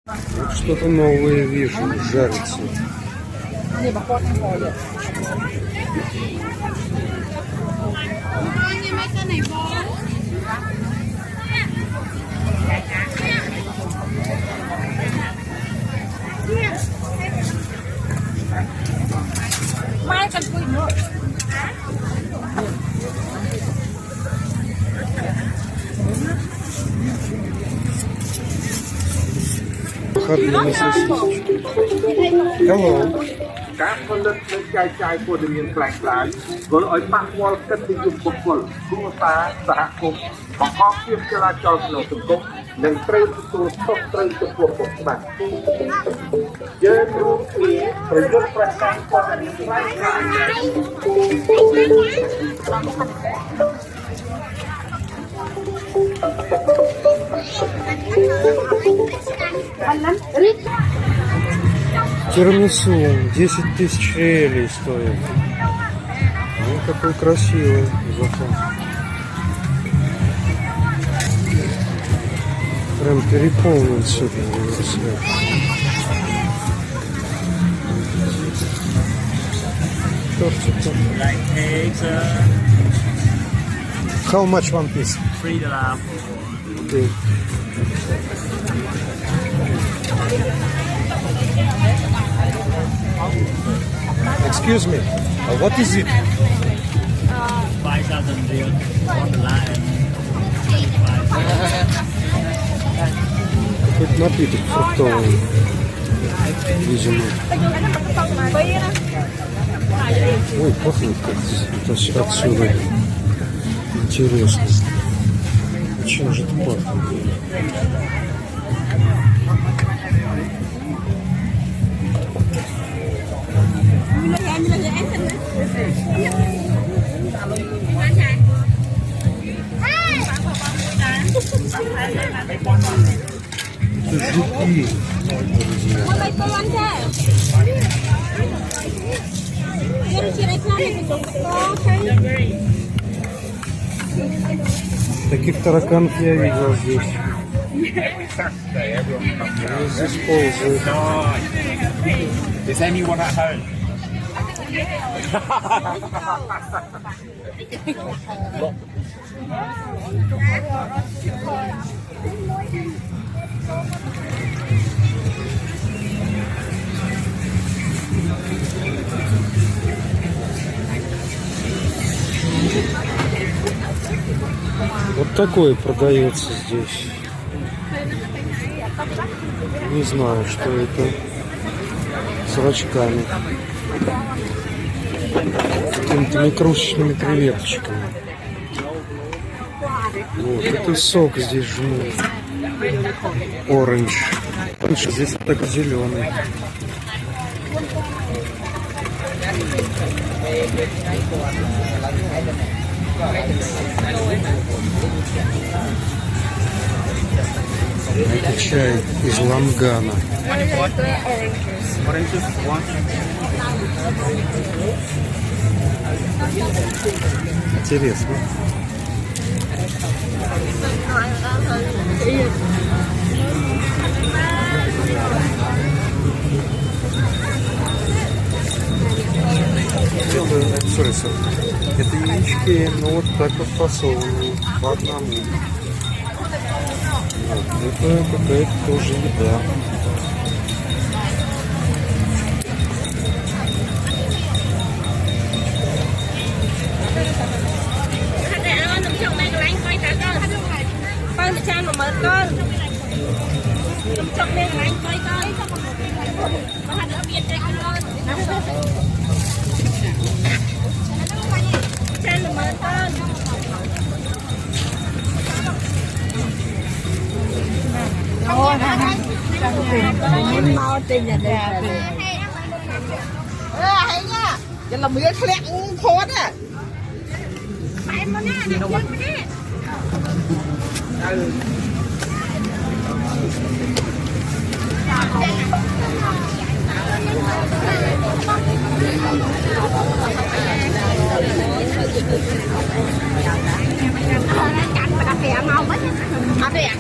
Вот что-то новое вижу, жарится. Выходные сосисочки. Hello. ការផលិតនិងចែកចាយព័ត៌មានខ្លាំងៗធ្វើឲ្យប៉ះពាល់កិត្តិយសបុគ្គលគ្រួសារសហគមន៍បង្កភាពចលាចលក្នុងសង្គមនិងត្រូវទទួលខុសត្រូវចំពោះពុទ្ធច្បាប់យើងរួមគ្នាប្រយុទ្ធប្រឆាំងព័ត៌មានខ្លាំងៗ Тирамису 10 тысяч реалей стоит. Ну, какой красивый зато. Прям переполнен сегодня университет. Тортик. How much one piece? $3. Okay. Excuse me, what is it? 5,000 real $1. Какой-то напиток фруктовый. Видимо. Ой, пахнет как-то отсюда. Интересно. А чем же это пахнет? Это жуки, таких тараканов я видел здесь. Они здесь ползают. Is anyone at home? Вот такое продается здесь. Не знаю, что это. С рачками. Какими-то микрушечными креветочками. Вот, это сок здесь жмут. Оранж. Здесь так зеленый. Это чай из лангана. Интересно. Это яички, ну вот так вот фасованы по одному. Вот, это какая-то тоже еда. Mau trên nhà đây hay nha, giờ là mía khét phốt á. Phải mà nè, được chưa nè. Cà phê màu quá. Ở đây ạ.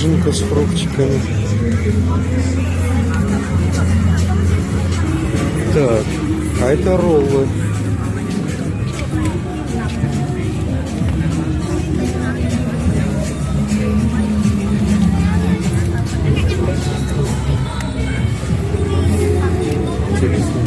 корзинка с фруктиками. Так, а это роллы. Интересно.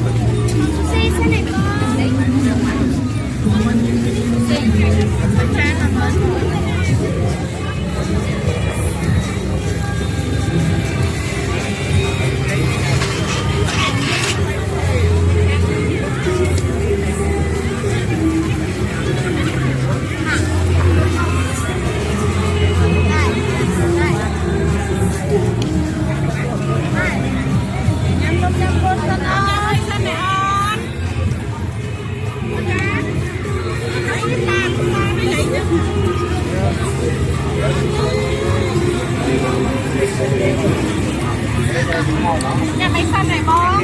Nhà máy xanh này bó.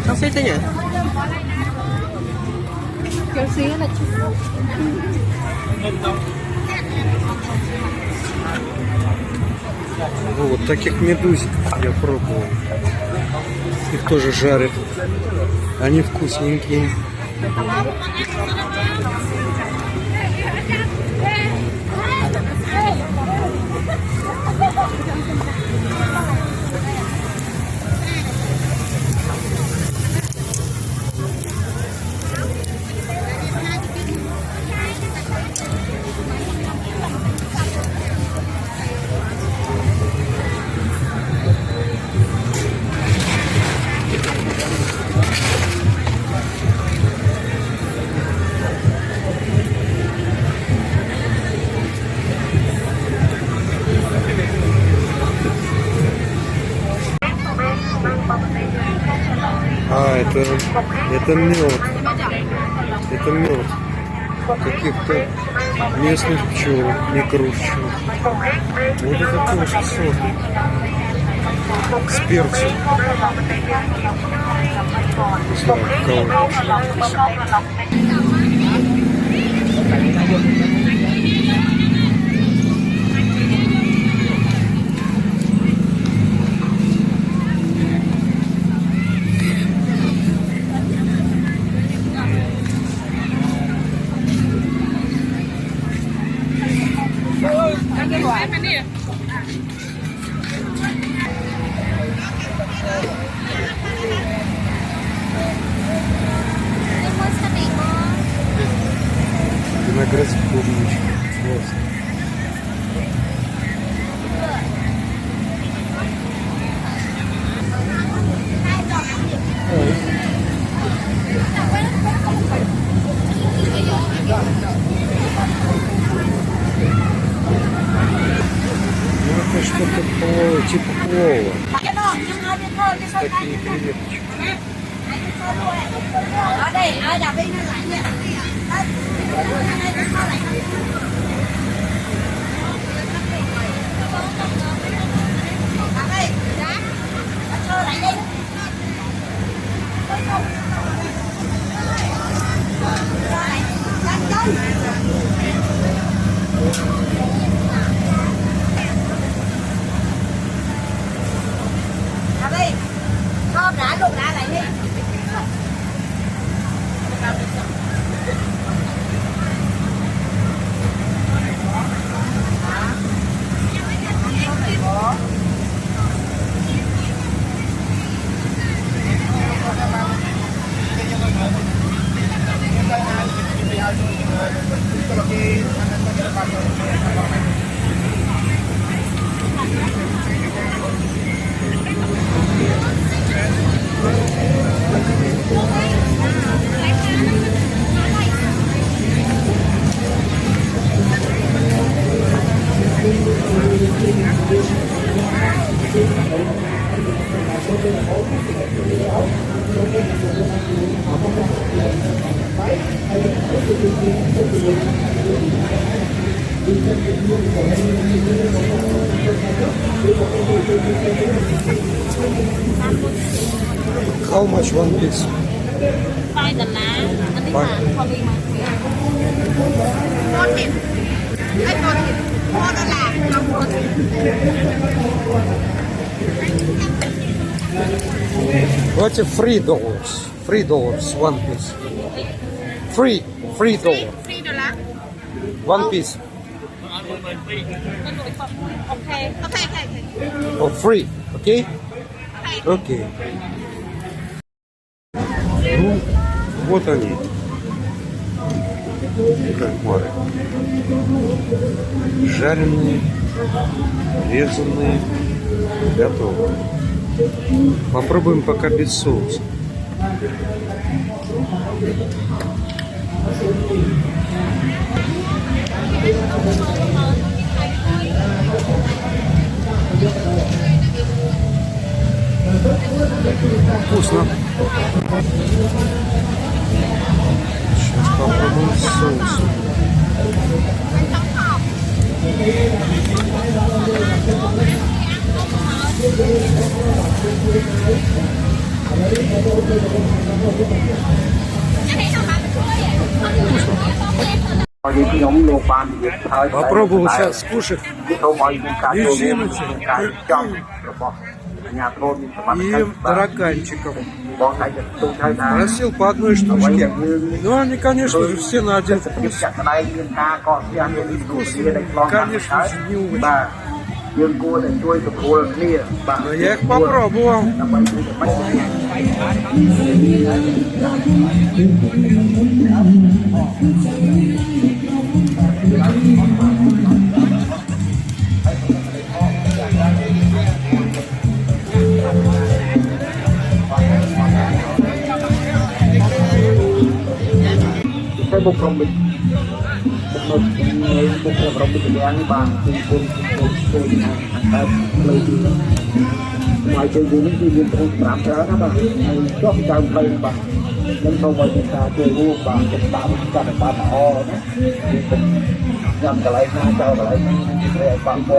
Không xích thế nhỉ? Kiểu xí là Вот таких медузиков я пробовал. Их тоже жарят. Они вкусненькие. А, это мед. Это мед каких-то местных пчел, игрушечных. Вот это тоже сорт. С перцем. Не знаю, кого. Виноград с клубничкой. Классно. Ну это что-то плова, типа плова. Такие креветочки. ở đây ở đạp đi nó lại nha. Không đã luôn đã lại đi. How much one piece? $5 อันนี้ค่ะพอดีมาโคตรเห็นไอ้ตัวนี้โคตรละเราโคตร What's $3? $3 one piece. $3 ฟรี$1 one piece. โอเคโอเคโอเค Oh, free. Okay? Okay. Ну, вот они. Кальмары. Жареные, резанные, готовы. Попробуем пока без соуса. Вкусно. Сейчас попробуем с соусом. Попробовал сейчас скушать езиночек и тараканчиков. Просил по одной штучке. Но они, конечно же, все на один вкус. Вкус, конечно же, не очень. Но я их попробовал. Buộc rộng bịch buộc rộng bịch để ăn bằng cùng lời ngoài chơi vui những gì cũng làm ra đó bạn chót cao play bạn nên không bao giờ ta chơi vui bạn cũng tạo ra được bạn ho đó nhằm cái lại na cho cái lại để bạn ho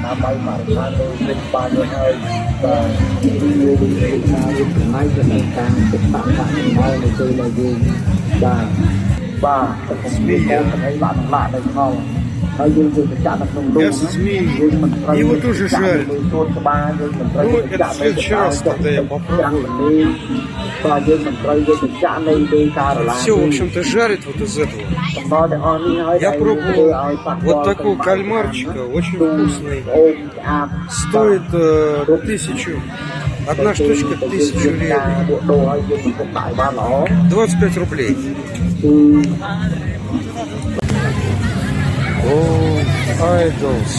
làm bay mà ta lên ba người hơi và nhiều người ta những cái cho nên càng cũng tạo ra những ho để chơi là vui và thấy bạn lại đây ngon. Мясо змеи. Его тоже жарят. Ну, это в следующий раз, когда я попробую. Все, в общем-то, жарят вот из этого. Я пробовал вот такого кальмарчика, очень вкусный. Стоит 1000. Одна штучка 1000 гривен. 25 рублей. Oh, idols.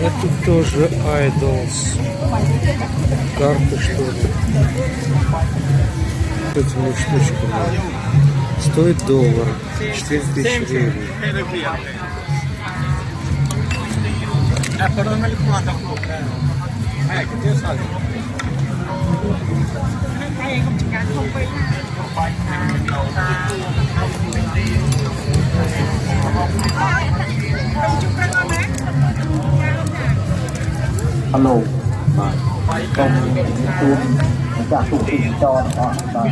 Это тоже idols. Карты, что ли? Эти мне штучку надо. Стоит $1. 4000 гривен. Alo, công tuôn trả tụ tình cho họ và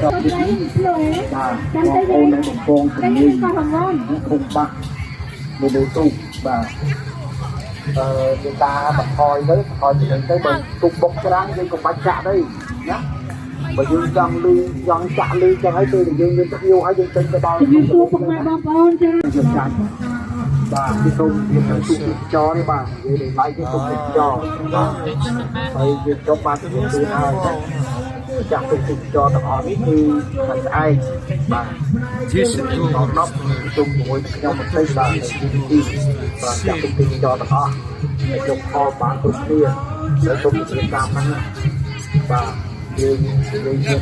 tụ tình cho và con lấy một con tình nhiên cùng bạc một đối tụ và người ta mà thôi tới thì tới bên tụ bốc cái đám dây cùng bạch chạ đây nhá បើយើងចង់លឺចង់ចាក់លឺចឹងហើយពេលយើងមានភ្ញៀវហើយយើងចេញទៅដល់ ជំរាបសួរពុកម៉ែបងប្អូនចា៎ យើងចាច់បាទពីសូមយើងទៅទូទីចរនេះបាទនិយាយដល់ឡៃគេទូទីចរបាទហើយយើងចុះបានទូទីហើយចាក់ទូទីចរទាំងអស់នេះគឺខាងស្អែកបាទ 10 долларов 10ជុំជាមួយខ្ញុំបន្តិចបាទទីបាទចាក់ទូទីចរទាំងអស់ហើយចុះផលបានគ្រប់គ្នាហើយជុំជាតាមហ្នឹងបាទយើង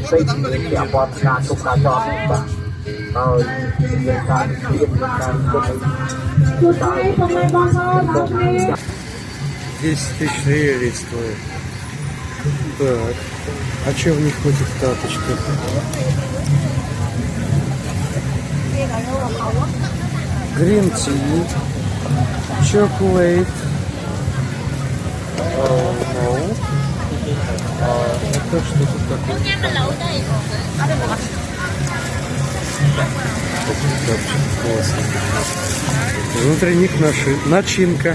ផ្សេងយើងជាអបអរការជុំការចរនេះបាទហើយយើងការរៀបការជុំ ជួបជុំពុកម៉ែបងប្អូនអរគ្នា 10 тысяч реалей стоит. Так, а что в них в этих тапочках? Green tea, chocolate. No. Это что тут такое? Тапочки классные. Внутри них начинка.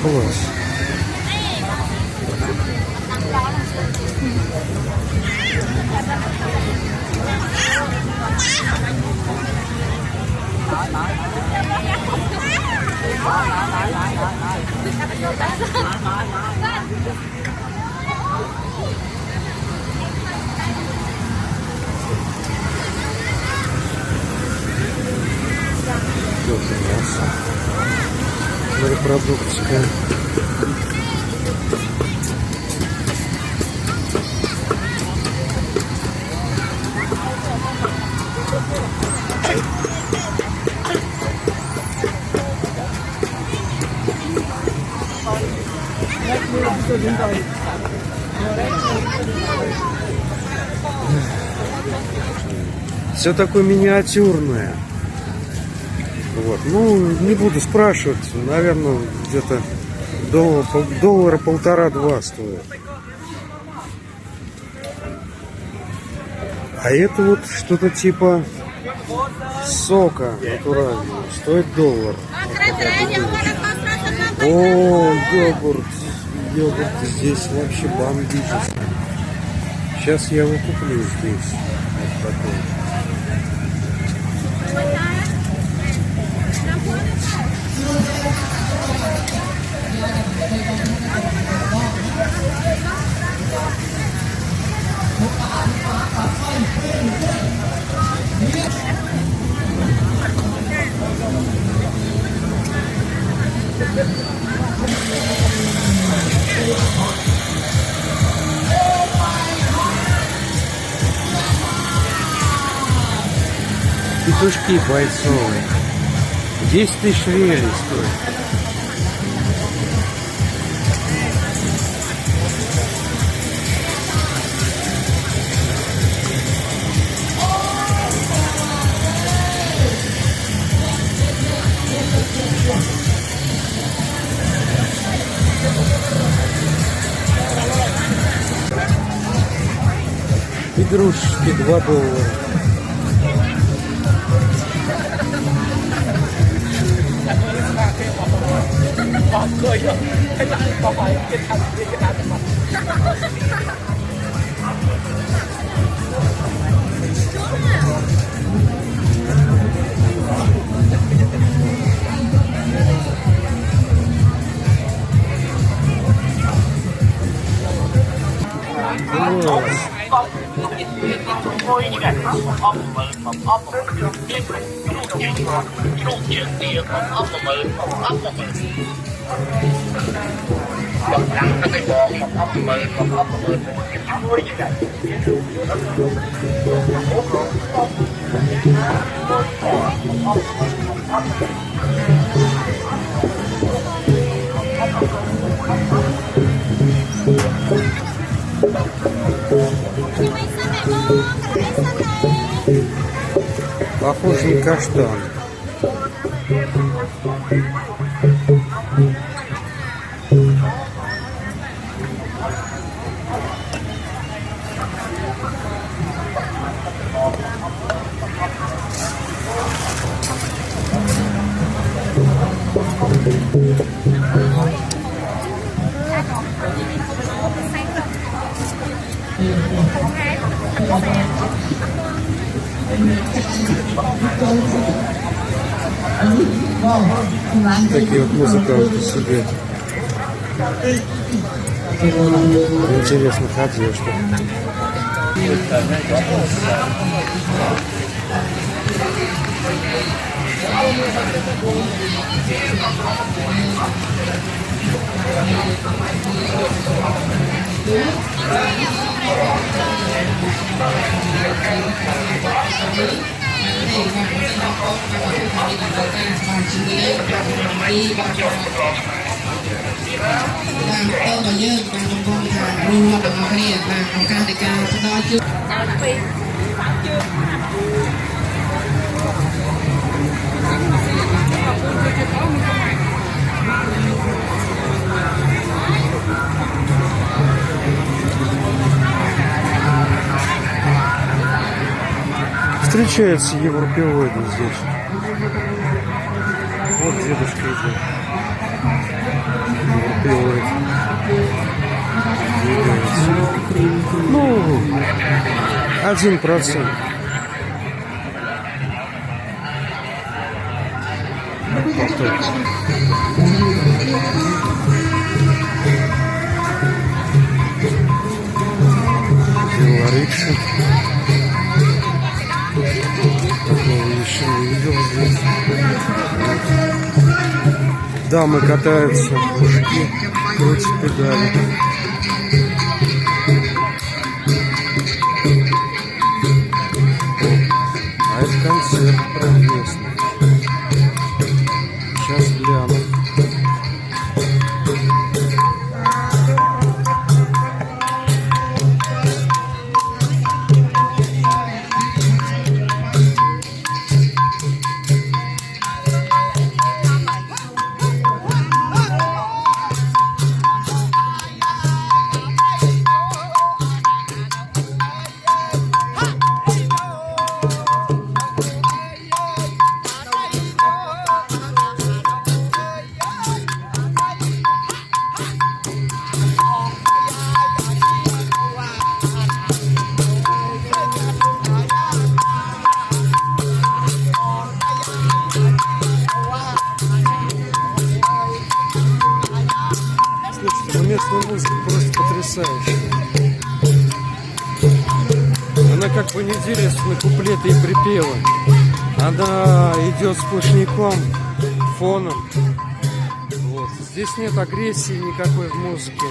Класс. Вот мясо. Морепродуктское. Все такое миниатюрное. Вот. Ну, не буду спрашивать. Наверное, где-то доллара 1,5-2 стоит. А это вот что-то типа сока натурального. Стоит $1. О, йогурт. Йогурт здесь вообще бомбический. Сейчас я его куплю здесь. Вот такой. Петушки бойцовые. 10 тысяч реалей стоит. Игрушечки $2. Похоже на каштан. Такие вот музыканты себе в интересных одеждах. Встречаются европеоиды здесь. Вот дедушка идет. Европеоид. Двигается. Ну, 1%. Поток. Велорикша. Такого еще не видел здесь. Дамы катаются, мужики крутят педали. А это концерт прям местный. Сейчас гляну. Слушайте, ну местная музыка просто потрясающая. Она как бы не делится на куплеты и припевы. Она идет сплошняком, фоном. Вот. Здесь нет агрессии никакой в музыке.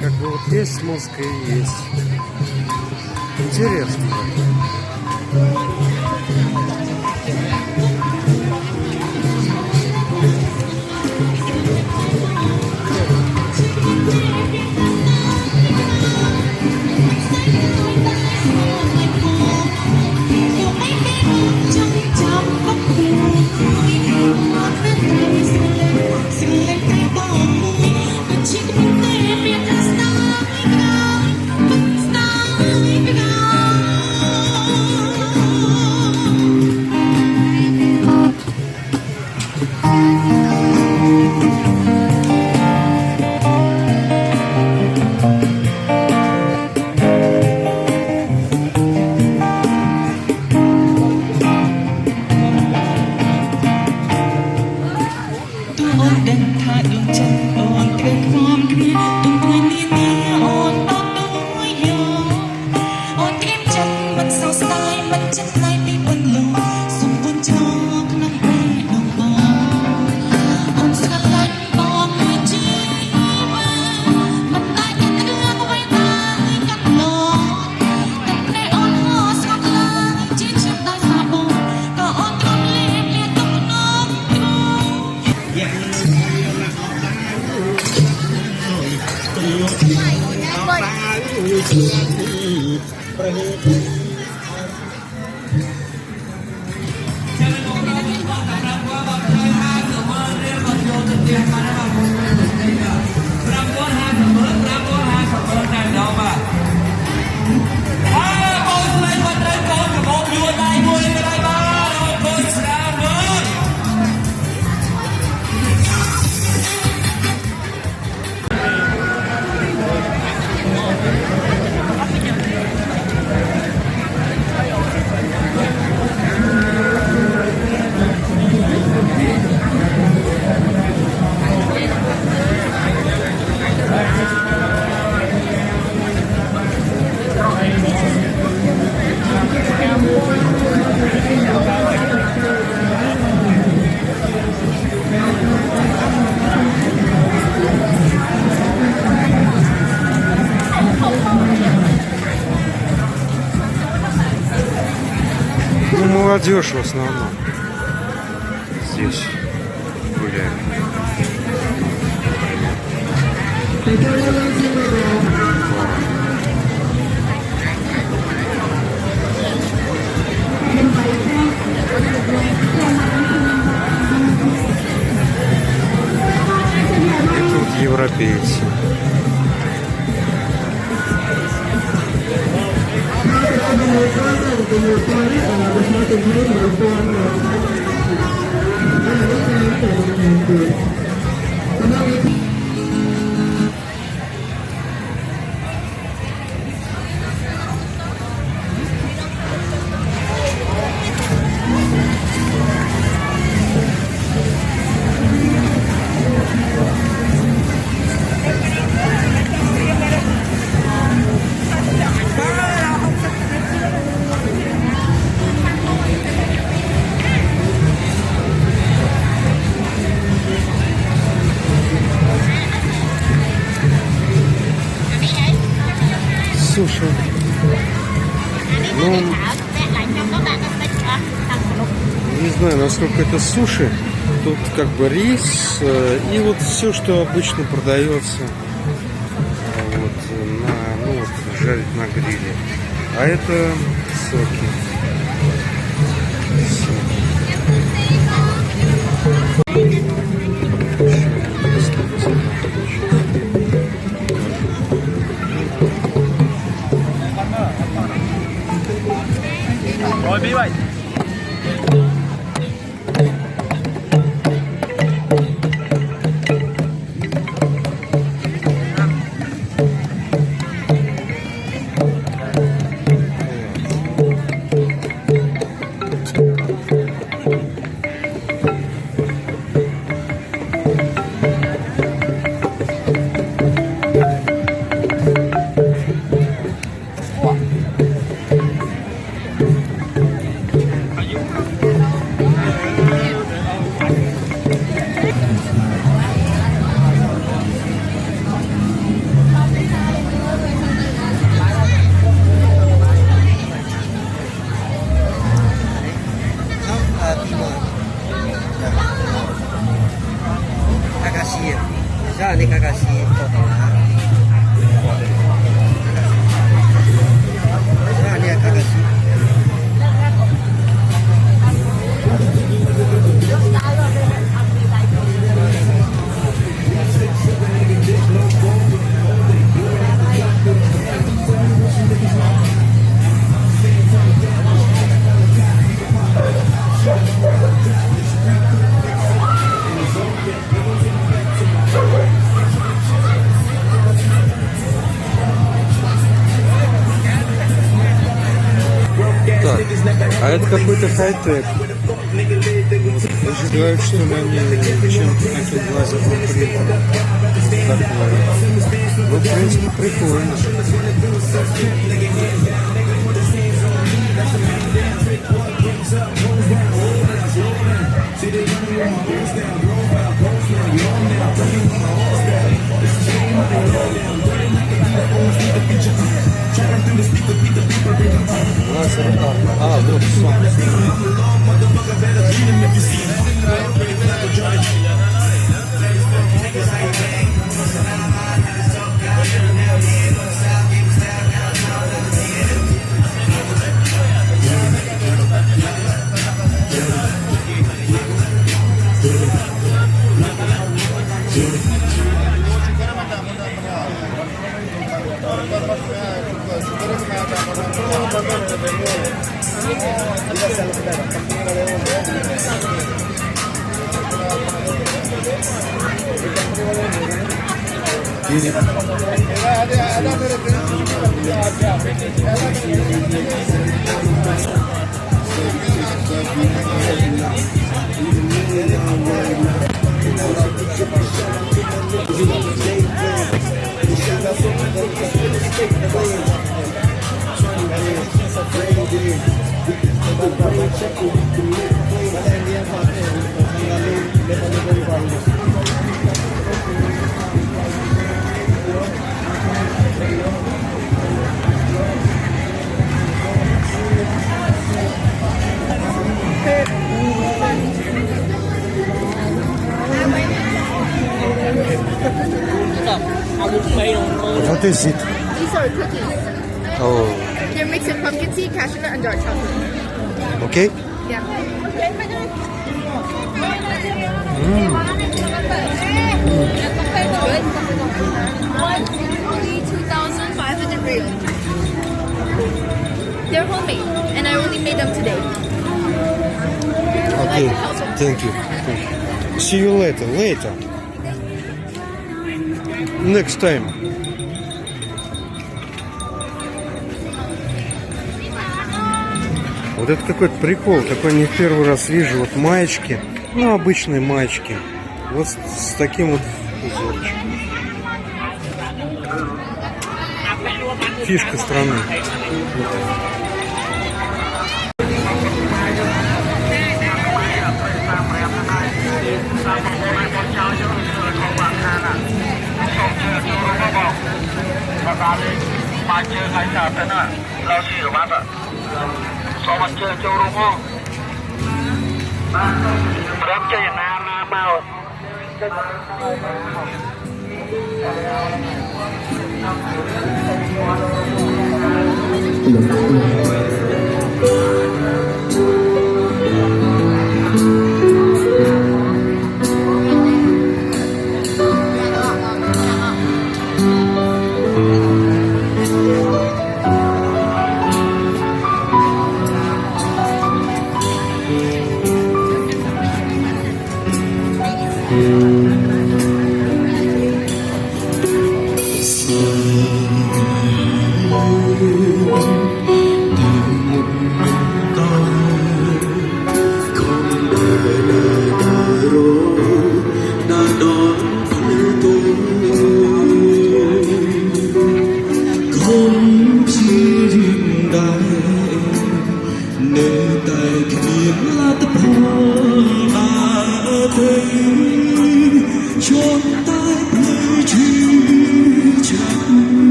Как бы вот есть музыка и есть. Интересно. Молодежь в основном здесь гуляет. И тут европейцы. Суши. Ну, не знаю, насколько это суши. Тут как бы рис и вот все, что обычно продается вот, на, ну, вот, жарить на гриле. А это соки. Rồi bí vậy. Ini kakak si foto lah. Ini kakak si. Так, а это какой-то хай-тек. Ожидают, что они чем-то таким лазерным принтером. Такое. Ну, в принципе, прикольно. А, вот What is it? These are cookies. Oh, They're mixed with pumpkin seed, cashew nut, and dark chocolate. okay. Yeah. Good. Only 2,500 real. They're homemade, and I only made them today. Okay. Thank you. Thank you. See you later. Later. Next time. Вот это какой-то прикол, такой не в первый раз вижу. Вот маечки, ну обычные маечки, вот с таким вот узорчиком. Фишка страны.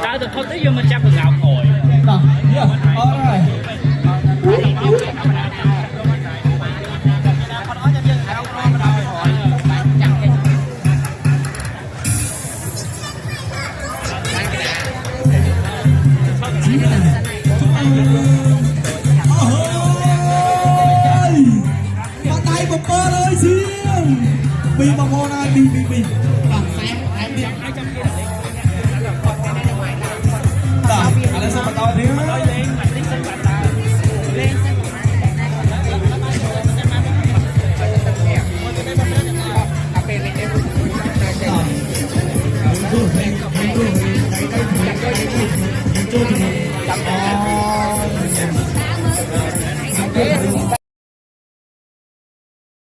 Tao từ không tới giờ mình chắc được gạo hồi. tay một bơ ơi riêng vì mà môn ai bị làm em đi ada sama tahu dia